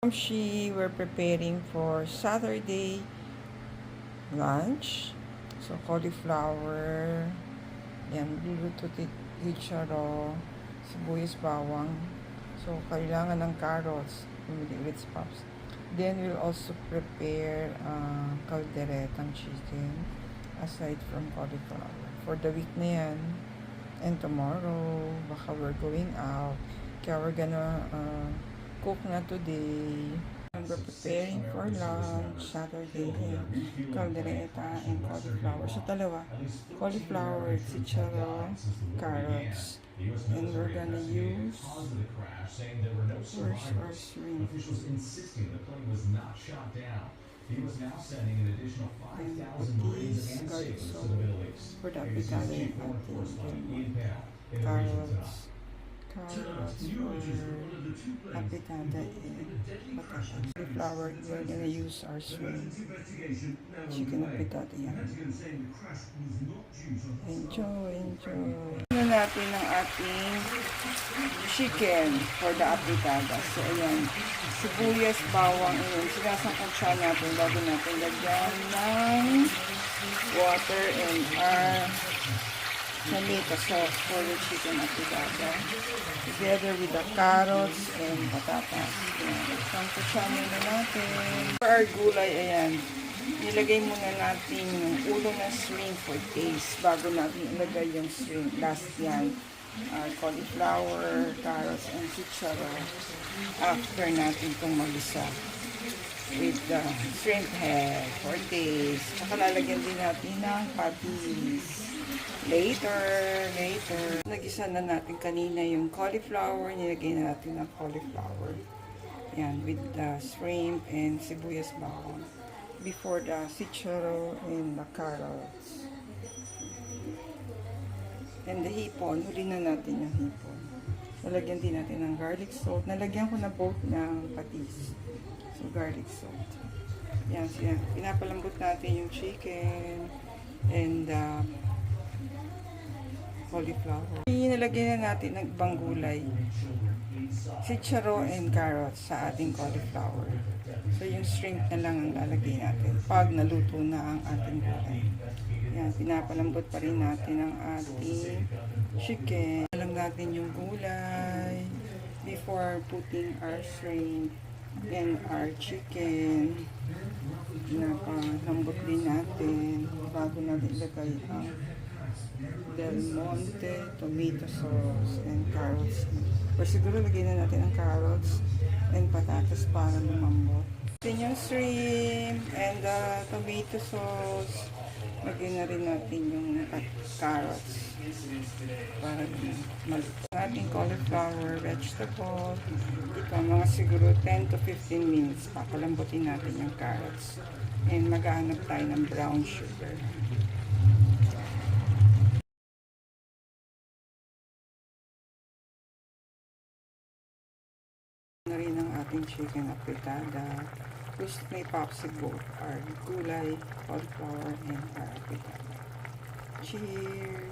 We're preparing for Saturday lunch. So, cauliflower, yan, luluto chicharo, sibuyas, bawang. So, kailangan ng carrots, with pops. Then, we'll also prepare calderetang chicken aside from cauliflower. For the week na yan, and tomorrow, baka we're going out. Kaya we're gonna cook na today. We're preparing for lunch, Saturday, caldereta and cauliflower. So, dalawa. Cauliflower, chicharo, carrots. And we're gonna use first our shrimp. He was now sending an additional 5,000 Marines and sailors to the Middle East. For the Italian carrots, apitada, and patatas. Cauliflower, we're gonna use our shrimp. Chicken apitada yan. Enjoy. Ano natin ang ating chicken for the apitada. So, ayan. Sibuyas, bawang, ayan. Sinasangkot siya natin. Bago natin lagyan ng water and our tomato sauce for the chicken apitada. Together with the carrots and patatas. Ayan. Sangkot siya muna natin. For our gulay, ayan. Nilagay muna natin yung ulo ng shrimp for taste bago natin ilagay yung shrimp. Last yan. Cauliflower, carrots, and chicharo after natin itong magisa with the shrimp head for taste. Tsaka lalagyan din natin ng patties. Later. Nagisa na natin kanina yung cauliflower. Nilagay na natin ng cauliflower. Yan, with the shrimp and sibuyas bawang. Before the chicharo and the carrots. And the hipon, huli na natin yung hipon. Nalagyan din natin ng garlic salt. Nalagyan ko na both ng patis. So, garlic salt. Yan, siya. Pinapalambot natin yung chicken and cauliflower. Nalagyan na natin ng ibang gulay. Chicharo and carrots sa ating cauliflower. So, yung shrimp na lang ang lalagay natin pag naluto na ang ating gulay. Yan, pinapalambot pa rin natin ang ating chicken. Alam natin yung gulay before putting our shrimp and our chicken. Pinapalambot din natin bago natin ilagay ang Del Monte, tomato sauce, and carrots. Pero siguro lagyan na natin ang carrots and patatas para lumambot. Then yung shrimp and the tomato sauce. Lagyan na rin natin yung carrots para maluto. Ating cauliflower, vegetable. Ito, mga siguro 10 to 15 minutes. Papalambutin natin yung carrots. And maghahanap tayo ng brown sugar. Na rin ang ating chicken apitada. Which may popsicle or gulay, cauliflower, and our apitada. Cheers!